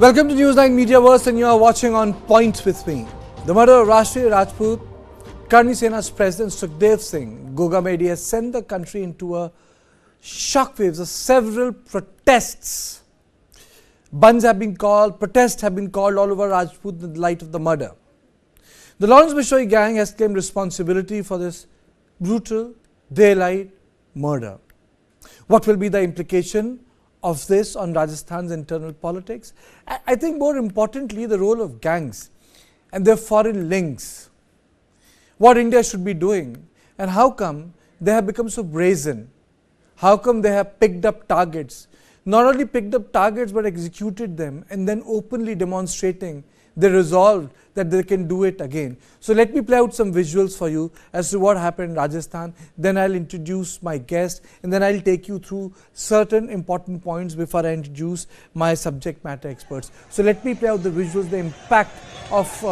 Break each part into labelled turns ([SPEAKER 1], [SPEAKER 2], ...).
[SPEAKER 1] Welcome to News9 Mediaverse, and you are watching On Point with me. The murder of Rajput, Karni Sena's president Sukhdev Singh, Gogamedi has sent the country into a shockwaves of several protests. Bands have been called, protests have been called all over Rajput in the light of the murder. The Lawrence Bishnoi gang has claimed responsibility for this brutal daylight murder. What will be the implication of this on Rajasthan's internal politics? I think more importantly, the role of gangs and their foreign links. What India should be doing, and how come they have become so brazen? How come they have picked up targets? Not only picked up targets but executed them, and then openly demonstrating their resolve that they can do it again. So let me play out some visuals for you as to what happened in Rajasthan. Then I'll introduce my guest, and then I'll take you through certain important points before I introduce my subject matter experts. So let me play out the visuals, the impact of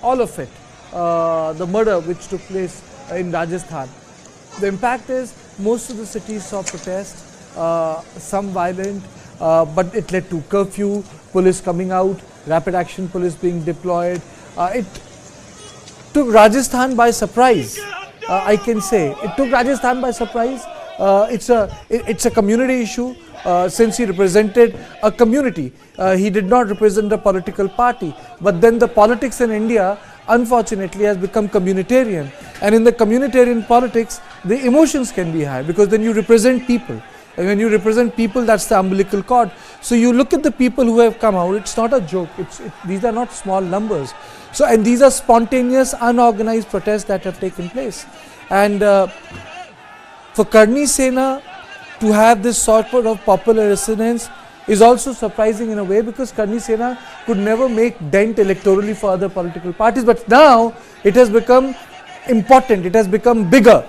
[SPEAKER 1] all of it, the murder which took place in Rajasthan. The impact is most of the cities saw protest, some violent, but it led to curfew, police coming out, rapid action police being deployed. It took Rajasthan by surprise, I can say. It took Rajasthan by surprise. It's a community issue, since he represented a community. He did not represent a political party. But then the politics in India, unfortunately, has become communitarian. And in the communitarian politics, the emotions can be high, because then you represent people. And when you represent people, that's the umbilical cord. So you look at the people who have come out, it's not a joke. These are not small numbers. So, and these are spontaneous, unorganized protests that have taken place. And for Karni Sena to have this sort of popular resonance is also surprising in a way, because Karni Sena could never make dent electorally for other political parties. But now it has become important, it has become bigger.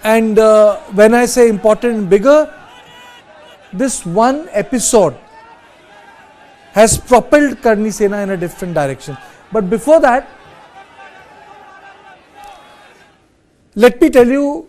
[SPEAKER 1] And when I say important and bigger, this one episode has propelled Karni Sena in a different direction. But before that, let me tell you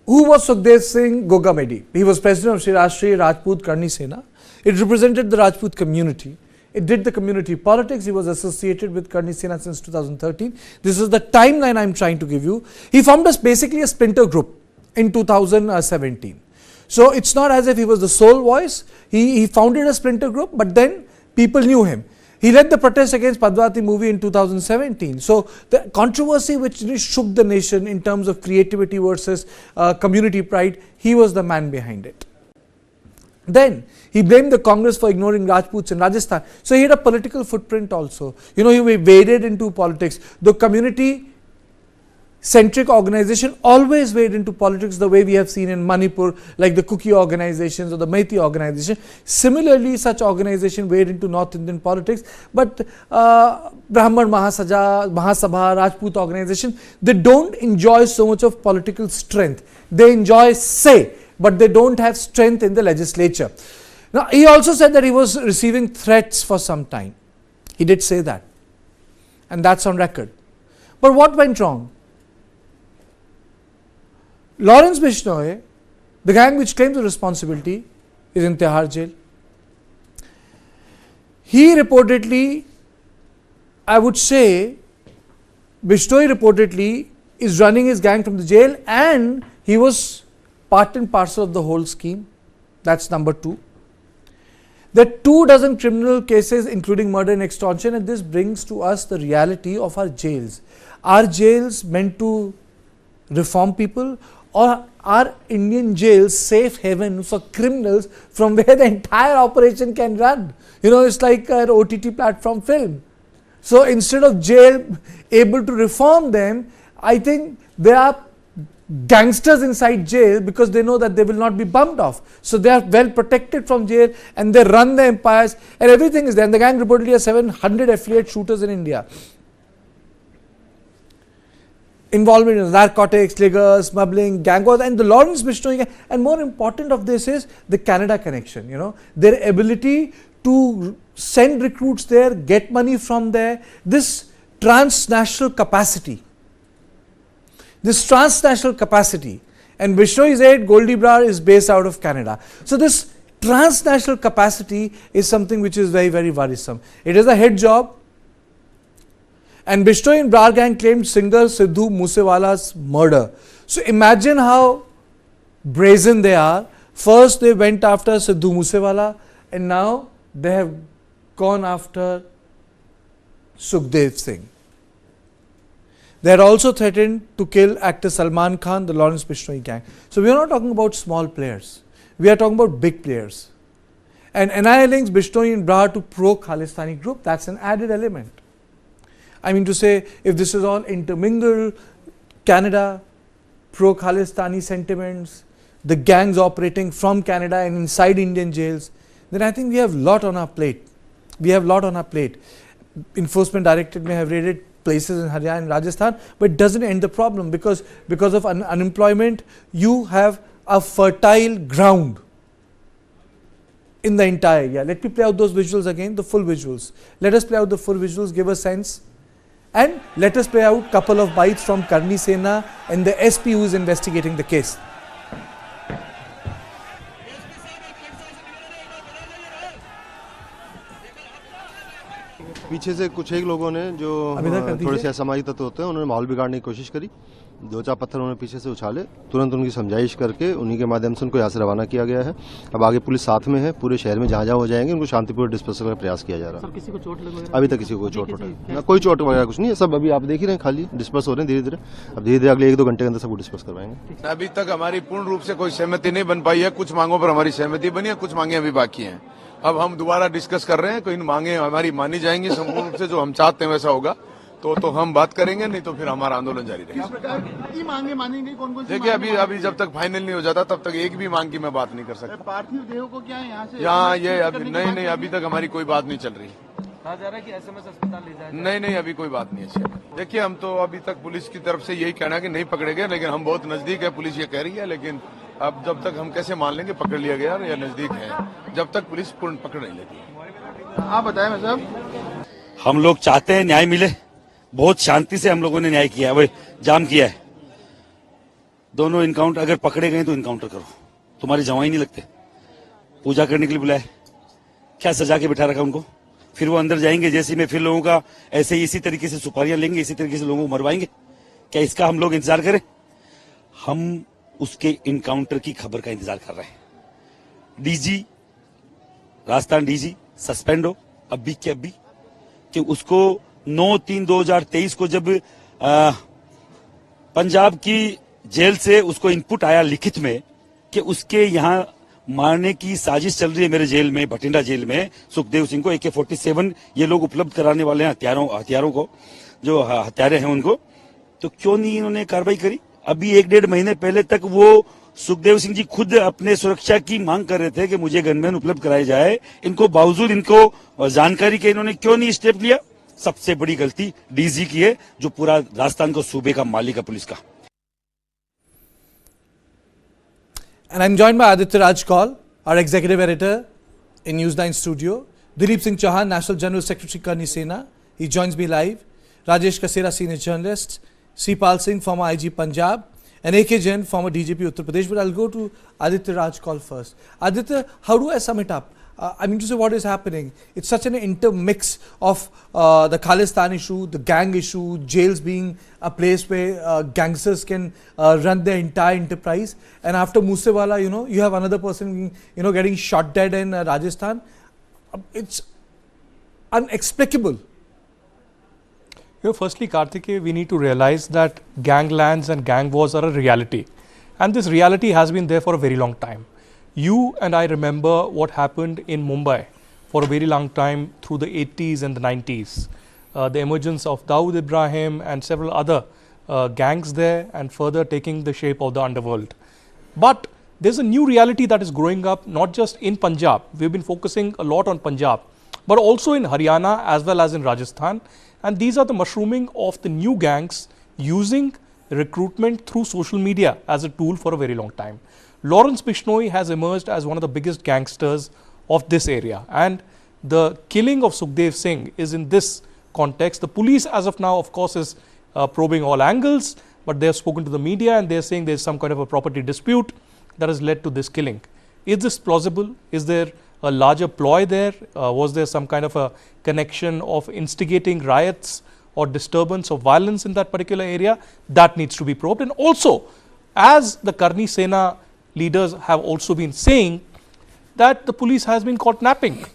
[SPEAKER 1] who was Sukhdev Singh Gogamedi. He was president of Shri Rashtriya Rajput Karni Sena. It represented the Rajput community. It did the community politics. He was associated with Karni Sena since 2013. This is the timeline I'm trying to give you. He formed basically a splinter group in 2017. So it's not as if he was the sole voice. He founded a splinter group, but then people knew him. He led the protest against Padmavati movie in 2017. So the controversy which shook the nation in terms of creativity versus community pride, he was the man behind it. Then he blamed the Congress for ignoring Rajputs in Rajasthan. So he had a political footprint also. You know, he waded into politics. The community-centric organization always wade into politics, the way we have seen in Manipur, like the Kuki organizations or the Meitei organization. Similarly, such organization wade into North Indian politics. But Brahman Mahasabha, Rajput organization, they don't enjoy so much of political strength. They enjoy say, but they don't have strength in the legislature. Now, he also said that he was receiving threats for some time. He did say that, and that's on record. But what went wrong? Lawrence Bishnoi, the gang which claims the responsibility, is in Tihar jail. He reportedly, I would say, Bishnoi reportedly is running his gang from the jail, and he was part and parcel of the whole scheme. That's number two. There are 24 criminal cases, including murder and extortion, and this brings to us the reality of our jails. Are jails meant to reform people, or are Indian jails safe haven for criminals from where the entire operation can run? You know, it's like an OTT platform film. So instead of jail able to reform them, I think there are gangsters inside jail, because they know that they will not be bumped off. So they are well protected from jail, and they run the empires, and everything is there. And the gang reportedly has 700 affiliate shooters in India. Involvement in narcotics, liquor, smuggling, gang wars, and the Lawrence Bishnoi gang. And more important of this is the Canada connection. You know, their ability to send recruits there, get money from there, this transnational capacity. And Bishnoi's aide, Goldie Brar, is based out of Canada. So this transnational capacity is something which is very, very worrisome. It is a hit job. And Bishnoi and Brar gang claimed singer Sidhu Moosewala's murder. So imagine how brazen they are. First they went after Sidhu Moosewala and now they have gone after Sukhdev Singh. They had also threatened to kill actor Salman Khan, the Lawrence Bishnoi gang. So we are not talking about small players. We are talking about big players. And NIA links Bishnoi and Brar to pro-Khalistani group. That's an added element. I mean to say, if this is all intermingled, Canada, pro-Khalistani sentiments, the gangs operating from Canada and inside Indian jails, then I think we have a lot on our plate. We have a lot on our plate. Enforcement Directorate may have raided places in Haryana and Rajasthan, but it doesn't end the problem because of unemployment, you have a fertile ground in the entire area. Let me play out those visuals again, the full visuals. Let us play out the full visuals, give a sense. And let us play out a couple of bites from Karni Sena and the SP who is investigating the case.
[SPEAKER 2] पीछे से कुछ एक लोगों ने जो थोड़े से असामाजिक तत्व होते हैं उन्होंने माहौल बिगाड़ने की कोशिश करी, दो चार पत्थर उन्होंने पीछे से उछाले, तुरंत उनकी समझाइश करके उन्हीं के माध्यम से उनको यहाँ से रवाना किया गया है। अब आगे पुलिस साथ में है, पूरे शहर में जहाँ जहाँ हो जाएंगे उनको शांतिपूर्ण डिस्पर्सल का प्रयास किया जा रहा है। किसी को चोट लगी? अभी तक किसी को चोट वोट कोई चोट वगैरह कुछ नहीं है, सब अभी आप देख ही रहे हैं, खाली डिस्पर्स हो रहे हैं धीरे धीरे। अब धीरे धीरे अगले 1-2 घंटे के अंदर सबको डिस्पर्स करवाएंगे।
[SPEAKER 3] अभी तक हमारी पूर्ण रूप से कोई सहमति नहीं बन पाई है, कुछ मांगों पर हमारी सहमति बनी है, कुछ मांगे अभी बाकी हैं। अब हम दोबारा डिस्कस कर रहे हैं, कोई मांगे हमारी मानी जाएंगी संपूर्ण रूप से, जो हम चाहते हैं वैसा होगा तो हम बात करेंगे, नहीं तो फिर हमारा आंदोलन जारी रहेगा।
[SPEAKER 4] मांगे मानेंगे कौन-कौन सी?
[SPEAKER 3] देखिए अभी जब तक फाइनल नहीं हो जाता तब तक एक भी मांग की मैं बात नहीं कर सकता।
[SPEAKER 4] पार्थिव देह को क्या यहाँ से
[SPEAKER 3] ये अभी नहीं अभी तक हमारी कोई बात नहीं चल रही।
[SPEAKER 4] कहा जा रहा है कि SMS अस्पताल ले जाए।
[SPEAKER 3] नहीं अभी कोई बात नहीं है। देखिए हम तो अभी तक पुलिस की तरफ से यही कहना है कि नहीं पकड़े गए, लेकिन हम बहुत नजदीक है, पुलिस ये कह रही है, लेकिन अब जब तक हम कैसे मान लेंगे पकड़ लिया गया या नजदीक है, जब तक पुलिस पूर्ण पकड़ नहीं लेती।
[SPEAKER 4] आप बताएं मैं साहब।
[SPEAKER 5] हम लोग चाहते हैं न्याय मिले, बहुत शांति से हम लोगों ने न्याय किया है, वो जाम किया है। दोनों इनकाउंटर अगर पकड़े गए तो इनकाउंटर करो, तुम्हारे जवाई नहीं लगते, पूजा करने के लिए बुलाए, क्या सजा के बिठा रखा उनको, फिर वो अंदर जाएंगे जैसे में, फिर लोगों का ऐसे इसी तरीके से सुपारियां लेंगे, इसी तरीके से लोगों को मरवाएंगे। क्या इसका हम लोग इंतजार करें? हम उसके इनकाउंटर की खबर का इंतजार कर रहे हैं। डीजी राजस्थान डीजी सस्पेंड हो अभी के अभी, कि उसको 9/3/2023 को जब पंजाब की जेल से उसको इनपुट आया लिखित में कि उसके यहाँ मारने की साजिश चल रही है मेरे जेल में, भटिंडा जेल में, सुखदेव सिंह को AK-47 ये लोग उपलब्ध कराने वाले हैं हथियारों को, जो हत्यारे हैं उनको, तो क्यों नहीं इन्होंने कार्रवाई करी? अभी 1-1.5 महीने पहले तक वो सुखदेव सिंह जी खुद अपने सुरक्षा की मांग कर रहे थे कि मुझे गनमैन उपलब्ध कराए जाए, इनको बावजूद इनको जानकारी के इन्होंने क्यों नहीं स्टेप लिया? सबसे बड़ी गलती डीजी की है, जो पूरा राजस्थान को सूबे का मालिक है पुलिस का।
[SPEAKER 1] And I'm joined by Aditya Raj Kaul, our executive editor in News9 studio. Dilip Singh Chauhan, National General Secretary Karni Sena. He joins me live. Rajesh Kasera, senior journalist. Sipal Singh, former IG Punjab. And AK Jain, former DGP Uttar Pradesh. But I'll go to Aditya Raj Kaul first. Aditya, how do I sum it up? I mean to say, what is happening? It's such an intermix of the Khalistan issue, the gang issue, jails being a place where gangsters can run their entire enterprise. And after Moosewala, you have another person, getting shot dead in Rajasthan. It's inexplicable.
[SPEAKER 6] Firstly, Karthikeya, we need to realize that ganglands and gang wars are a reality. And this reality has been there for a very long time. You and I remember what happened in Mumbai for a very long time through the 80s and the 90s. The emergence of Dawood Ibrahim and several other gangs there, and further taking the shape of the underworld. But there's a new reality that is growing up, not just in Punjab. We've been focusing a lot on Punjab, but also in Haryana as well as in Rajasthan. And these are the mushrooming of the new gangs using recruitment through social media as a tool for a very long time. Lawrence Bishnoi has emerged as one of the biggest gangsters of this area, and the killing of Sukhdev Singh is in this context. The police as of now, of course, is probing all angles, but they have spoken to the media and they are saying there is some kind of a property dispute that has led to this killing. Is this plausible? Is there a larger ploy there? Was there some kind of a connection of instigating riots or disturbance of violence in that particular area? That needs to be probed. And also, as the Karni Sena leaders have also been saying, that the police has been caught napping.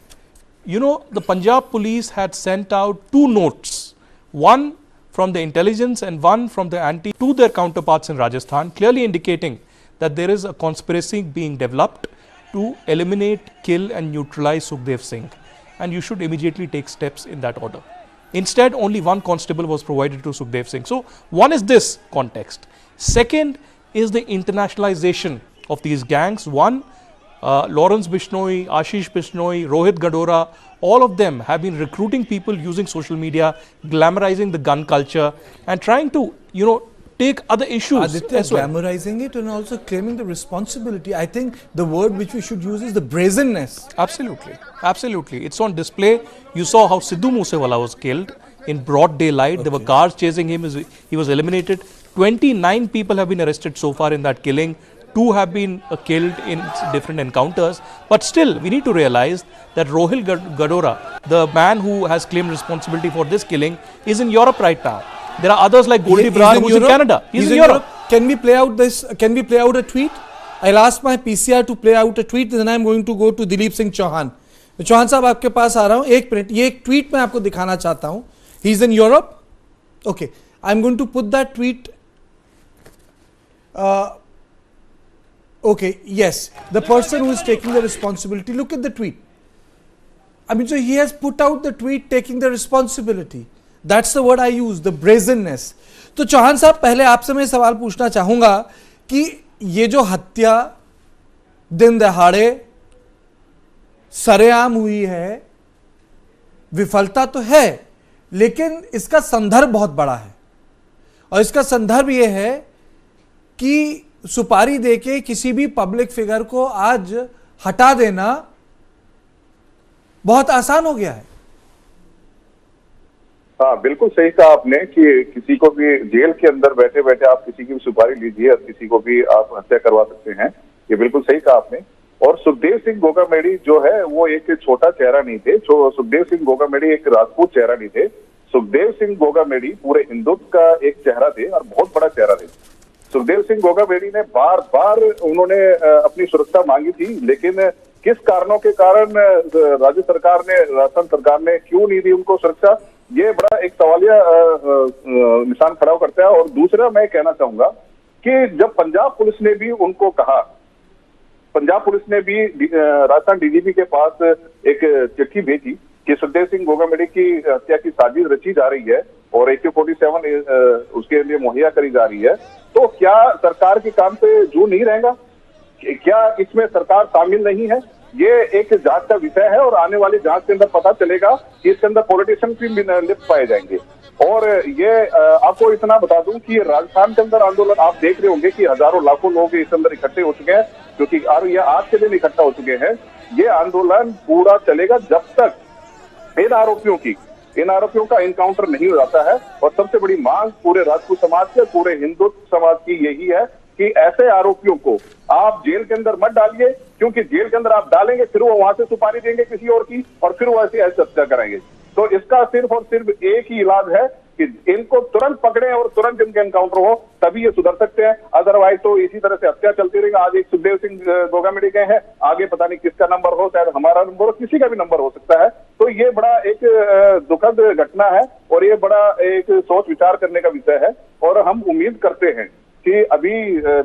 [SPEAKER 6] You know, the Punjab police had sent out 2 notes, one from the intelligence and one from the anti to their counterparts in Rajasthan, clearly indicating that there is a conspiracy being developed to eliminate, kill and neutralize Sukhdev Singh, and you should immediately take steps in that order. Instead, only 1 constable was provided to Sukhdev Singh. So, one is this context. Second is the internationalization of these gangs. One, Lawrence Bishnoi, Ashish Bishnoi, Rohit Gadora, all of them have been recruiting people using social media, glamorizing the gun culture and trying to, take other issues.
[SPEAKER 1] Aditya, glamorizing it and also claiming the responsibility. I think the word which we should use is the brazenness.
[SPEAKER 6] Absolutely. Absolutely. It's on display. You saw how Sidhu Moosewala was killed in broad daylight. Okay. There were cars chasing him. He was eliminated. 29 people have been arrested so far in that killing. 2 have been killed in different encounters. But still, we need to realize that Rohit Gadora, the man who has claimed responsibility for this killing, is in Europe right now. There are others like Goldie Bran who's in Canada. He's in Europe.
[SPEAKER 1] Can we play out this? Can we play out a tweet? I'll ask my PCR to play out a tweet. Then I'm going to go to Dilip Singh Chauhan. Chauhan साहब आपके पास आ रहा हूं, 1 minute. ये एक tweet मैं आपको दिखाना चाहता हूं. He is in Europe. Okay, I am going to put that tweet. Okay, yes, the person who is taking the responsibility, look at the tweet. I mean, so he has put out the tweet taking the responsibility. That's the word I use, the brazenness. तो चौहान साहब, पहले आपसे मैं सवाल पूछना चाहूंगा कि ये जो हत्या दिन दहाड़े सरेआम हुई है, विफलता तो है, लेकिन इसका संदर्भ बहुत बड़ा है. और इसका संदर्भ ये है कि सुपारी देके किसी भी पब्लिक फिगर को आज हटा देना बहुत आसान हो गया है.
[SPEAKER 7] हाँ, बिल्कुल सही कहा आपने कि किसी को भी जेल के अंदर बैठे बैठे आप किसी की भी सुपारी लीजिए और किसी को भी आप हत्या करवा सकते हैं. ये बिल्कुल सही कहा आपने. और सुखदेव सिंह गोगामेडी जो है वो एक छोटा चेहरा नहीं थे. सुखदेव सिंह गोगामेडी एक राजपूत चेहरा नहीं थे. सुखदेव सिंह गोगामेडी पूरे हिंदुत्व का एक चेहरा थे और बहुत बड़ा चेहरा थे. सुखदेव सिंह गोगामेडी ने बार बार उन्होंने अपनी सुरक्षा मांगी थी, लेकिन किस कारणों के कारण राजस्थान सरकार ने क्यों नहीं दी उनको सुरक्षा, ये बड़ा एक सवालिया निशान खड़ा करता है. और दूसरा मैं कहना चाहूंगा कि जब पंजाब पुलिस ने भी उनको कहा, पंजाब पुलिस ने भी राजस्थान डीजीपी के पास एक चिट्ठी भेजी कि सुखदेव सिंह गोगामेडी की हत्या की साजिश रची जा रही है और AK-47 उसके लिए मुहैया करी जा रही है, तो क्या सरकार के काम पे जू नहीं रहेगा? क्या इसमें सरकार शामिल नहीं है? ये एक जांच का विषय है और आने वाली जांच के अंदर पता चलेगा कि इसके अंदर पॉलिटिशियन भी लिप्त पाए जाएंगे. और ये आपको इतना बता दूं कि राजस्थान के अंदर आंदोलन आप देख रहे होंगे कि हजारों लाखों लोग इस अंदर इकट्ठे हो चुके हैं, क्योंकि ये आज के दिन इकट्ठा हो चुके हैं. ये आंदोलन पूरा चलेगा जब तक इन आरोपियों का इनकाउंटर नहीं हो जाता है. और सबसे बड़ी मांग पूरे राजपूत समाज के, पूरे हिंदुत्व समाज की यही है कि ऐसे आरोपियों को आप जेल के अंदर मत डालिए, क्योंकि जेल के अंदर आप डालेंगे फिर वो वहां से सुपारी देंगे किसी और की और फिर वो ऐसी हत्या कराएंगे. तो इसका सिर्फ और सिर्फ एक ही इलाज है कि इनको तुरंत पकड़ें और तुरंत इनके एनकाउंटर हो, तभी ये सुधर सकते हैं. अदरवाइज तो इसी तरह से हत्या चलती रहेगी. आज एक सुखदेव सिंह गोगामेडी गए हैं, आगे पता नहीं किसका नंबर हो, शायद हमारा नंबर हो, किसी का भी नंबर हो सकता है. तो ये बड़ा एक दुखद घटना है और ये बड़ा एक सोच विचार करने का विषय है. और हम उम्मीद करते हैं कि अभी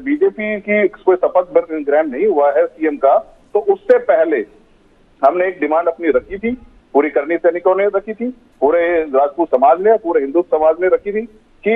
[SPEAKER 7] बीजेपी की कोई शपथ ग्रहण नहीं हुआ है सीएम का, तो उससे पहले हमने एक डिमांड अपनी रखी थी, पूरी करनी सैनिकों ने रखी थी, पूरे राजपूत समाज ने, पूरे हिंदू समाज ने रखी थी कि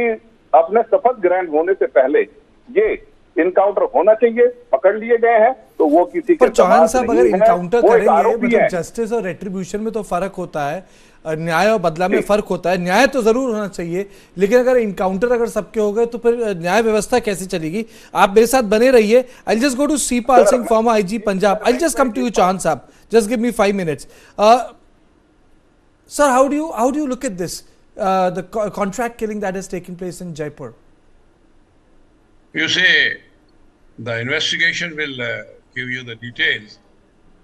[SPEAKER 7] अपने शपथ ग्रहण होने से पहले ये इनकाउंटर होना चाहिए. पकड़ लिए गए हैं तो वो किसी के
[SPEAKER 1] चौहान साहब अगर इनकाउंटर करेंगे, मतलब जस्टिस और रेट्रीब्यूशन में तो फर्क होता है, न्याय और बदला में फर्क होता है. न्याय तो जरूर होना चाहिए, लेकिन अगर इनकाउंटर अगर सबके हो गए तो फिर न्याय व्यवस्था कैसे चलेगी? आप मेरे साथ बने रहिए. I just go to Sipal Singh, former IG Punjab. I just come to you Chauhan sahab, just give me 5 minutes. Sir, how do you look at this, the contract killing that has taken place in Jaipur?
[SPEAKER 8] You say the investigation will give you the details,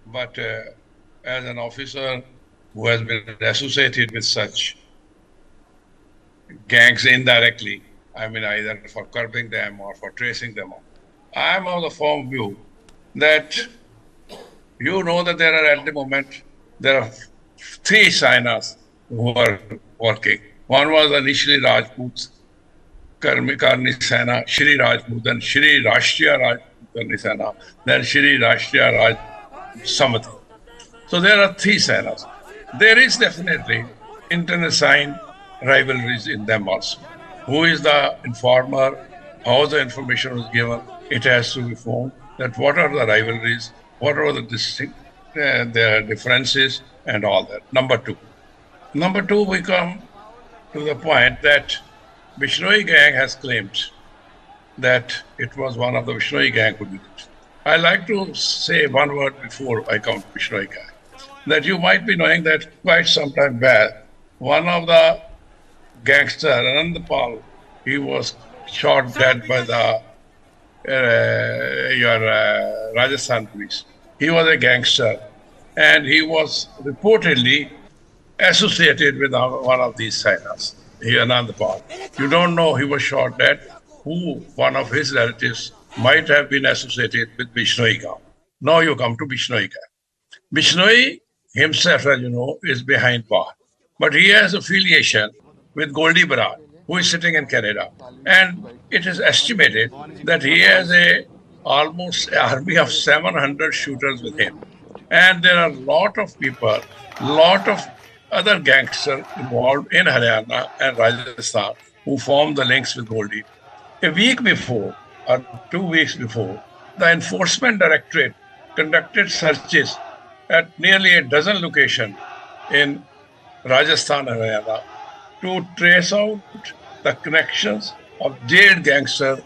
[SPEAKER 8] but as an officer who has been associated with such gangs indirectly, I mean either for curbing them or for tracing them up, I am of the firm view that you know that there are at the moment, there are 3 Senas who are working. One was initially Rajput, Karni Sena, Shri Rajput, then Shri Rashtriya Rajput Karni Sena, then Shri Rashtriya Raj Samati. So there are 3 Senas. There is definitely internecine rivalries in them also. Who is the informer? How the information was given? It has to be found that what are the rivalries, what are the their differences and all that. Number 2. Number 2, we come to the point that Bishnoi gang has claimed that it was one of the Bishnoi gang who did it. I like to say one word before I come to Bishnoi gang, that you might be knowing that quite some time back, one of the gangster, Anandpal, he was shot dead by the Rajasthan police. He was a gangster and he was reportedly associated with one of these Senas, Anandpal. You don't know he was shot dead, who one of his relatives might have been associated with Bishnoi gang. Now you come to Bishnoi gang. Bishnoi himself, as you know, is behind bar, but he has affiliation with Goldie Barat, who is sitting in Canada. And it is estimated that he has almost an army of 700 shooters with him. And there are a lot of people, lot of other gangsters involved in Haryana and Rajasthan who form the links with Goldie. A week before, or 2 weeks before, the Enforcement Directorate conducted searches at nearly a dozen locations in Rajasthan and Haryana to trace out the connections of jailed gangster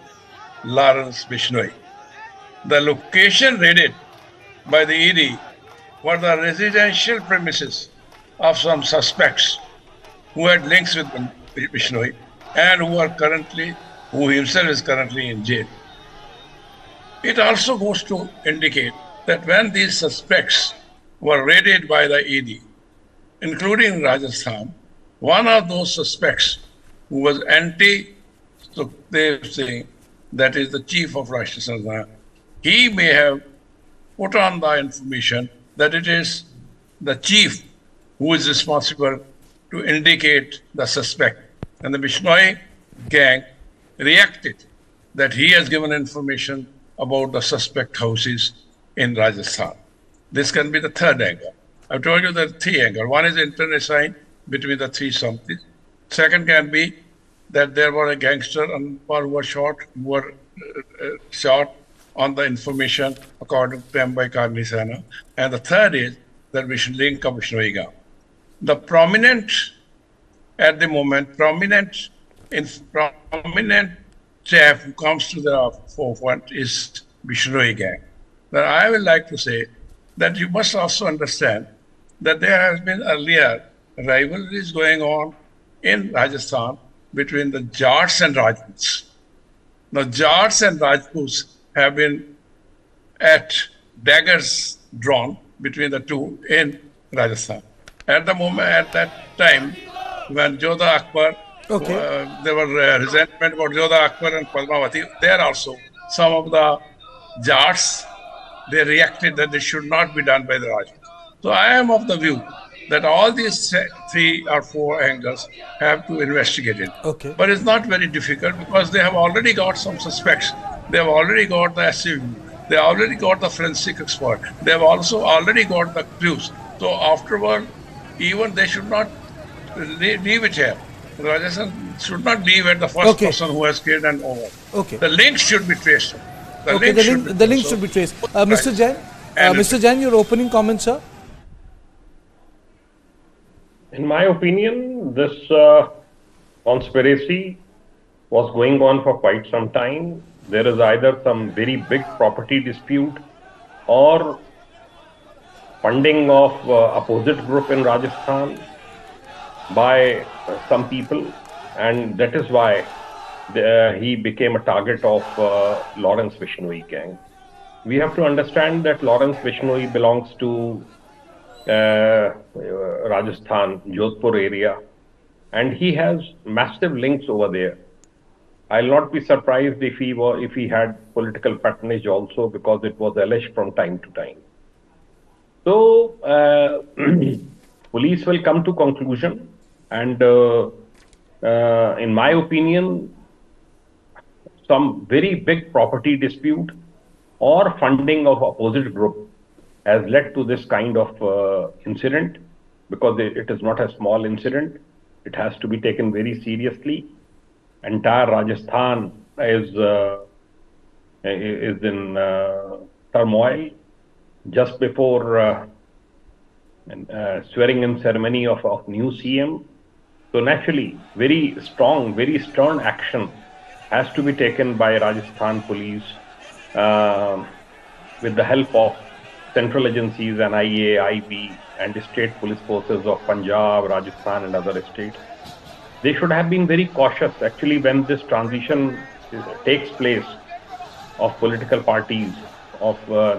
[SPEAKER 8] Lawrence Bishnoi. The location raided by the ED were the residential premises of some suspects who had links with Bishnoi and who himself is currently in jail. It also goes to indicate that when these suspects were raided by the ED, including Rajasthan, one of those suspects who was anti-Sukhdev Singh, that is the chief of Rajasthan, he may have put on the information that it is the chief who is responsible to indicate the suspect. And the Bishnoi gang reacted that he has given information about the suspect houses in Rajasthan. This can be the third angle. I've told you there are 3 angles. One is internecine between the 3 somethings. Second can be that there was a gangster who was shot on the information according to them by Karni Sena. And the third is that we should link up Bishnoi gang. The prominent chap who comes to the forefront is Bishnoi gang. But I would like to say that you must also understand that there has been earlier rivalries going on in Rajasthan between the Jats and Rajputs. Now, Jats and Rajputs have been at daggers drawn between the two in Rajasthan. At that time, when Jodha Akbar, there was resentment about Jodha Akbar and Padmavati, there also some of the Jats, they reacted that this should not be done by the Rajputs. So I am of the view that all these 3 or 4 angles have to investigate it.
[SPEAKER 1] Okay.
[SPEAKER 8] But it's not very difficult because they have already got some suspects. They have already got the SCV. They already got the forensic expert. They have also already got the clues. So afterward, even they should not leave it here. Rajasthan should not leave at the first person who has killed and over.
[SPEAKER 1] Okay.
[SPEAKER 8] The links should be traced.
[SPEAKER 1] The link should be traced. Mr. Jain, Mr. Jain, your opening comments, sir?
[SPEAKER 9] In my opinion, this conspiracy was going on for quite some time. There is either some very big property dispute or funding of opposite group in Rajasthan by some people, and that is why he became a target of Lawrence Bishnoi gang. we have to understand that Lawrence Bishnoi belongs to Rajasthan, Jaipur area, and he has massive links over there. I'll not be surprised if he had political patronage also, because it was alleged from time to time. So police will come to conclusion, and in my opinion, some very big property dispute or funding of opposite group has led to this kind of incident, because it is not a small incident. It has to be taken very seriously. Entire Rajasthan is in turmoil. Just before swearing in ceremony of new CM, so naturally very strong, very stern action has to be taken by Rajasthan police with the help of central agencies, NIA, IB, and state police forces of Punjab, Rajasthan, and other states. They should have been very cautious. Actually, when this transition takes place of political parties,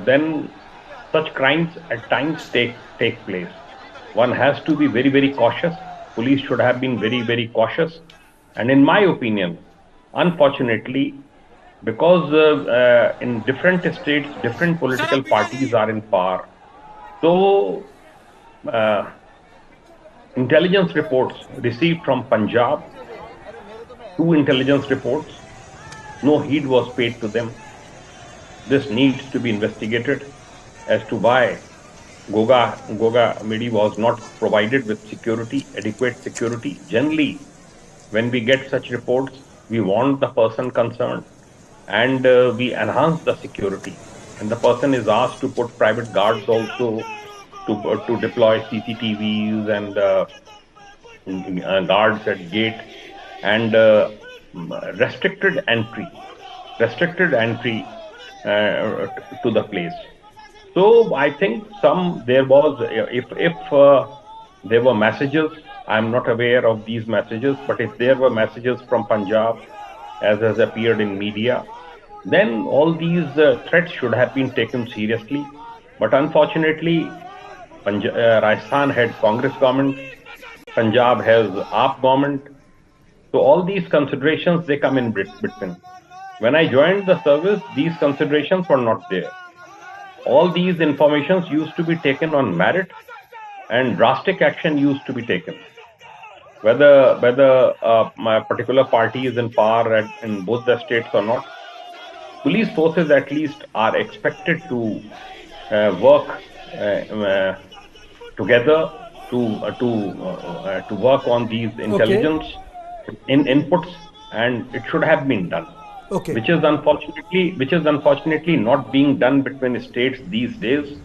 [SPEAKER 9] then such crimes at times take place. One has to be very, very cautious. Police should have been very, very cautious. And in my opinion, unfortunately, because in different states, different political parties are in power, so intelligence reports received from Punjab, 2 intelligence reports, no heed was paid to them. This needs to be investigated as to why Gogamedi was not provided with security, adequate security. Generally, when we get such reports, we warn the person concerned, and we enhance the security. And the person is asked to put private guards also to deploy CCTVs and guards at gate, and restricted entry to the place. So I think there was, if there were messages, I'm not aware of these messages, but if there were messages from Punjab, as has appeared in media, then all these threats should have been taken seriously. But unfortunately, Rajasthan had Congress government, Punjab has AAP government. So all these considerations, they come in between. When I joined the service, these considerations were not there. All these informations used to be taken on merit, and drastic action used to be taken. Whether my particular party is in power in both the states or not, police forces at least are expected to work together to work on these intelligence inputs, and it should have been done.
[SPEAKER 1] Okay.
[SPEAKER 9] Which is unfortunately not being done between states these days.